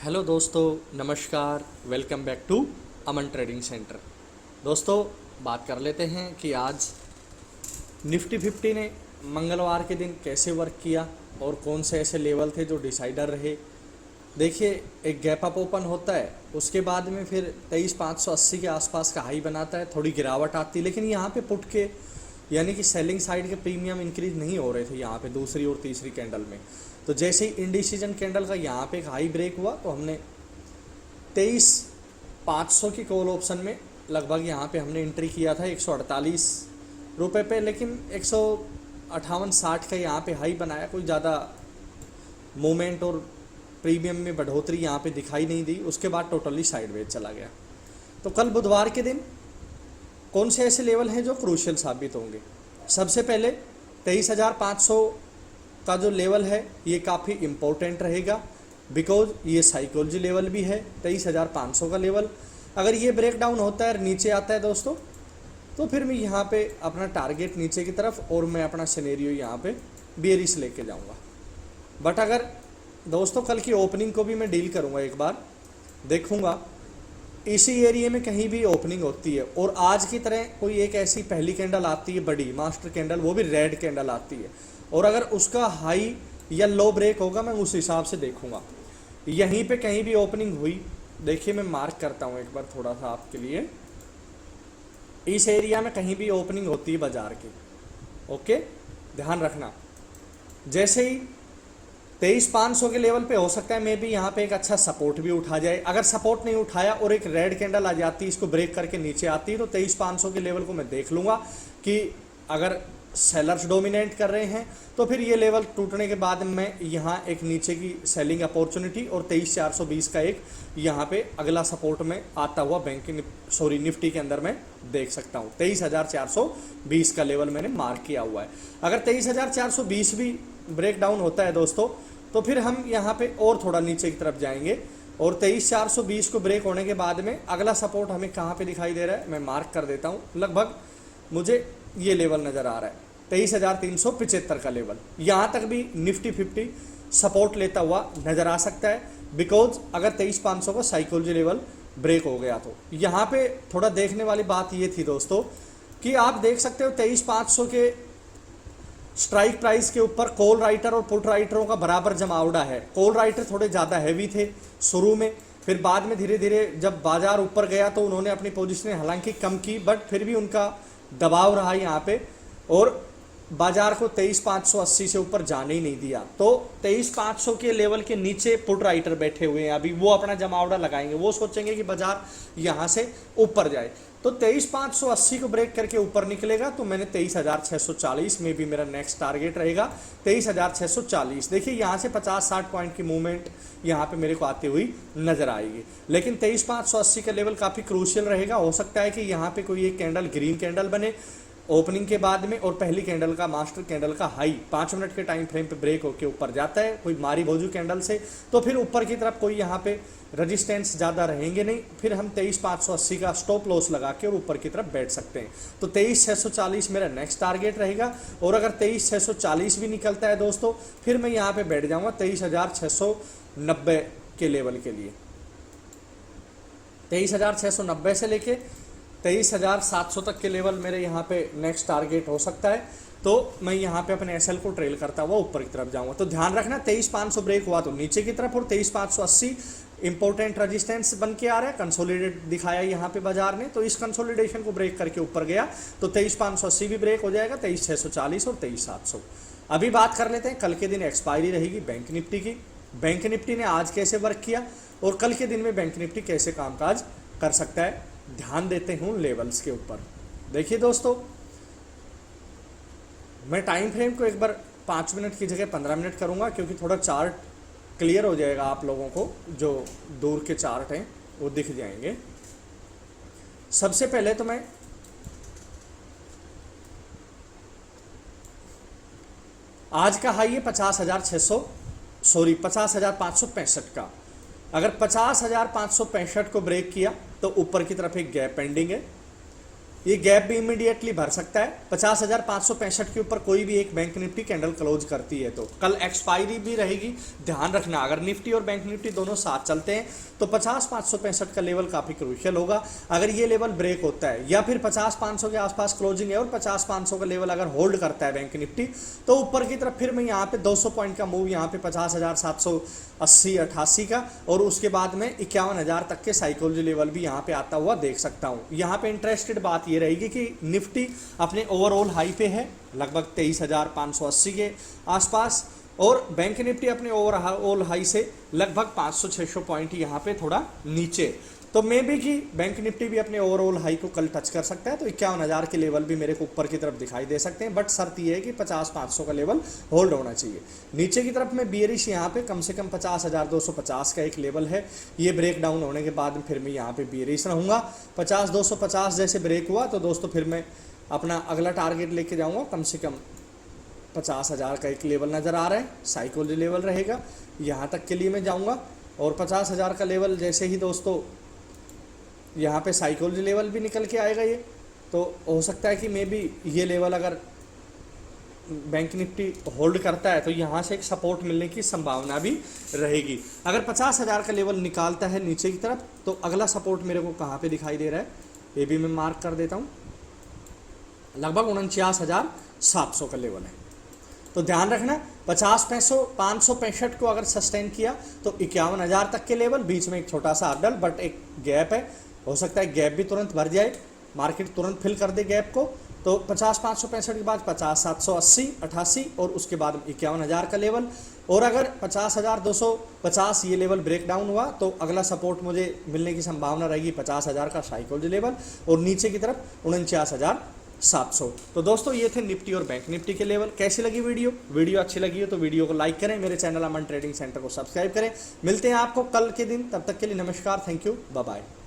Hello दोस्तों, नमस्कार। Welcome back to Aman trading centre. दोस्तों, बात कर लेते हैं कि आज निफ्टी 50 ने मंगलवार के दिन कैसे वर्क किया और कौन से ऐसे लेवल थे जो डिसाइडर रहे। देखिए, एक गैप अप ओपन होता है, उसके बाद में फिर 23,580 के आसपास का हाई बनाता है, थोड़ी गिरावट आती है, लेकिन यहाँ पे पुट के यानी कि सेलिंग साइड के प्रीमियम इंक्रीज नहीं हो रहे थे यहाँ पे दूसरी और तीसरी कैंडल में। तो जैसे ही इंडिसीजन कैंडल का यहाँ पे एक हाई ब्रेक हुआ तो हमने 23,500 की कॉल ऑप्शन में लगभग यहाँ पे हमने एंट्री किया था 148 रुपये पे, लेकिन 158.60 का यहाँ पे हाई बनाया। कोई ज़्यादा मूवमेंट और प्रीमियम में बढ़ोतरी यहाँ पे दिखाई नहीं दी। उसके बाद टोटली साइडवेज चला गया। तो कल बुधवार के दिन कौन से ऐसे लेवल हैं जो क्रूशियल साबित होंगे। सबसे पहले 23,500 का जो लेवल है ये काफ़ी इम्पोर्टेंट रहेगा, बिकॉज ये साइकोलॉजी लेवल भी है। 23,500 का लेवल अगर ये ब्रेक डाउन होता है और नीचे आता है दोस्तों, तो फिर मैं यहाँ पे अपना टारगेट नीचे की तरफ और मैं अपना सिनेरियो यहाँ पे बेरिश लेके जाऊँगा। बट अगर दोस्तों कल की ओपनिंग को भी मैं डील करूँगा, एक बार देखूँगा इसी एरिया में कहीं भी ओपनिंग होती है और आज की तरह कोई एक ऐसी पहली कैंडल आती है बड़ी मास्टर कैंडल, वो भी रेड कैंडल आती है, और अगर उसका हाई या लो ब्रेक होगा मैं उस हिसाब से देखूंगा। यहीं पे कहीं भी ओपनिंग हुई, देखिए मैं मार्क करता हूँ एक बार थोड़ा सा आपके लिए। इस एरिया में कहीं भी ओपनिंग होती है बाजार की, ओके, ध्यान रखना। जैसे ही 23,500 के लेवल पे हो सकता है मे भी यहाँ पे एक अच्छा सपोर्ट भी उठा जाए। अगर सपोर्ट नहीं उठाया और एक रेड कैंडल आ जाती है, इसको ब्रेक करके नीचे आती है, तो 23,500 के लेवल को मैं देख लूँगा कि अगर सेलर्स डोमिनेट कर रहे हैं तो फिर ये लेवल टूटने के बाद मैं यहाँ एक नीचे की सेलिंग अपॉर्चुनिटी और 23,420 का एक यहाँ पे अगला सपोर्ट में आता हुआ निफ्टी के अंदर मैं देख सकता हूँ। 23,420 का लेवल मैंने मार्क किया हुआ है। अगर 23,420 भी ब्रेक डाउन होता है दोस्तों, तो फिर हम यहाँ पे और थोड़ा नीचे की तरफ जाएंगे और 23,420 को ब्रेक होने के बाद में अगला सपोर्ट हमें कहाँ पे दिखाई दे रहा है, मैं मार्क कर देता हूँ। लगभग मुझे ये लेवल नज़र आ रहा है 23,375 का लेवल। यहाँ तक भी निफ्टी 50 सपोर्ट लेता हुआ नज़र आ सकता है, बिकॉज अगर 23,500 का साइकोलॉजी लेवल ब्रेक हो गया तो। यहाँ पे थोड़ा देखने वाली बात ये थी दोस्तों कि आप देख सकते हो 23,500 के स्ट्राइक प्राइस के ऊपर कॉल राइटर और पुट राइटरों का बराबर जमावड़ा है। कॉल राइटर थोड़े ज़्यादा हैवी थे शुरू में, फिर बाद में धीरे धीरे जब बाजार ऊपर गया तो उन्होंने अपनी पोजीशनें हालांकि कम की, बट फिर भी उनका दबाव रहा यहाँ पे और बाजार को 23,580 से ऊपर जाने ही नहीं दिया। तो 23,500 के लेवल के नीचे पुट राइटर बैठे हुए हैं, अभी वो अपना जमावड़ा लगाएंगे, वो सोचेंगे कि बाजार यहाँ से ऊपर जाए। तो 23,580 को ब्रेक करके ऊपर निकलेगा तो मैंने 23,640 में भी मेरा नेक्स्ट टारगेट रहेगा 23,640। देखिए यहाँ से 50-60 पॉइंट की मूवमेंट यहाँ पे मेरे को आती हुई नजर आएगी, लेकिन 23,580 का लेवल काफ़ी क्रूशियल रहेगा। हो सकता है कि यहाँ पे कोई एक कैंडल ग्रीन कैंडल बने ओपनिंग के बाद में और पहली कैंडल का मास्टर कैंडल का हाई 5 मिनट के टाइम फ्रेम पे ब्रेक होकर ऊपर जाता है कोई मारी भोजू कैंडल से, तो फिर ऊपर की तरफ कोई यहाँ पे रेजिस्टेंस ज़्यादा रहेंगे नहीं, फिर हम 23,580 का स्टॉप लॉस लगा के और ऊपर की तरफ बैठ सकते हैं। तो 23,640 मेरा नेक्स्ट टारगेट रहेगा, और अगर 23,640 भी निकलता है दोस्तों, फिर मैं यहाँ पे बैठ जाऊँगा 23,690 के लेवल के लिए। 23,690 से लेके 23,700 तक के लेवल मेरे यहाँ पे नेक्स्ट टारगेट हो सकता है। तो मैं यहाँ पे अपने एसएल को ट्रेल करता हुआ ऊपर की तरफ जाऊँगा। तो ध्यान रखना 23,500 ब्रेक हुआ तो नीचे की तरफ, और 23,580 इंपॉर्टेंट रेजिस्टेंस बन के आ रहा है, कंसोलिडेट दिखाया यहाँ पे बाजार ने, तो इस कंसोलिडेशन को ब्रेक करके ऊपर गया तो 23,580 भी ब्रेक हो जाएगा, 23,640 और 23,700। अभी बात कर लेते हैं कल के दिन एक्सपायरी रहेगी बैंक निफ्टी की। बैंक निफ्टी ने आज कैसे वर्क किया और कल के दिन में बैंक निफ्टी कैसे कामकाज कर सकता है, ध्यान देते हूँ लेवल्स के ऊपर। देखिए दोस्तों, मैं टाइम फ्रेम को एक बार 5 मिनट की जगह 15 मिनट करूँगा, क्योंकि थोड़ा चार्ट क्लियर हो जाएगा, आप लोगों को जो दूर के चार्ट हैं वो दिख जाएंगे। सबसे पहले तो मैं आज का हाई है 50,565 का। अगर 50,565 को ब्रेक किया तो ऊपर की तरफ एक गैप पेंडिंग है, ये गैप भी इमीडिएटली भर सकता है। 50,565 के ऊपर कोई भी एक बैंक निफ्टी कैंडल क्लोज करती है तो कल एक्सपायरी भी रहेगी, ध्यान रखना। अगर निफ्टी और बैंक निफ्टी दोनों साथ चलते हैं तो 50,565 का लेवल काफ़ी क्रूशियल होगा। अगर ये लेवल ब्रेक होता है या फिर 50,500 के आसपास क्लोजिंग है और 50,500 का लेवल अगर होल्ड करता है बैंक निफ्टी, तो ऊपर की तरफ फिर मैं यहाँ पे 200 पॉइंट का मूव यहाँ पे 50,780-88 का, और उसके बाद में 51,000 तक के साइकोलॉजी लेवल भी यहाँ पे आता हुआ देख सकता हूँ। यहाँ पे इंटरेस्टेड बात ये रहेगी कि निफ्टी अपने ओवरऑल हाई पे है लगभग 23,580 के आसपास, और बैंक निफ्टी अपने ओवरऑल हाई से लगभग 500-600 पॉइंट यहाँ पे थोड़ा नीचे। तो मे बी कि बैंक निफ्टी भी अपने ओवरऑल हाई को कल टच कर सकता है, तो 51,000 के लेवल भी मेरे को ऊपर की तरफ दिखाई दे सकते हैं, बट शर्त यह है कि 50,500 का लेवल होल्ड होना चाहिए। नीचे की तरफ में बियरिश यहाँ पे कम से कम 50,250 का एक लेवल है, ये ब्रेक डाउन होने के बाद फिर मैं यहाँ पे बियरिश रहूँगा। 50,250 जैसे ब्रेक हुआ तो दोस्तों फिर मैं अपना अगला टारगेट लेके जाऊँगा, कम से कम 50,000 का एक लेवल नज़र आ रहा है, साइकोलॉजी लेवल रहेगा, यहाँ तक के लिए मैं जाऊँगा। और 50,000 का लेवल जैसे ही दोस्तों यहाँ पे साइकोलॉजी लेवल भी निकल के आएगा ये, तो हो सकता है कि मे बी ये लेवल अगर बैंक निफ्टी होल्ड करता है तो यहाँ से एक सपोर्ट मिलने की संभावना भी रहेगी। अगर 50,000 का लेवल निकालता है नीचे की तरफ तो अगला सपोर्ट मेरे को कहाँ पे दिखाई दे रहा है, ये भी मैं मार्क कर देता हूँ, लगभग 49,700 का लेवल है। तो ध्यान रखना 50,565 को अगर सस्टेन किया तो 51,000 तक के लेवल, बीच में एक छोटा सा हर्डल बट एक गैप है, हो सकता है गैप भी तुरंत भर जाए, मार्केट तुरंत फिल कर दे गैप को। तो 50,565 के बाद 50,780-88 और उसके बाद 51,000 का लेवल, और अगर 50,250 ये लेवल ब्रेक डाउन हुआ तो अगला सपोर्ट मुझे मिलने की संभावना रहेगी 50,000 का साइकोलॉजी लेवल, और नीचे की तरफ 49,700। तो दोस्तों ये थे निफ्टी और बैंक निफ्टी के लेवल। कैसी लगी वीडियो अच्छी लगी हो तो वीडियो को लाइक करें, मेरे चैनल अमन ट्रेडिंग सेंटर को सब्सक्राइब करें। मिलते हैं आपको कल के दिन, तब तक के लिए नमस्कार, थैंक यू, बाय बाय।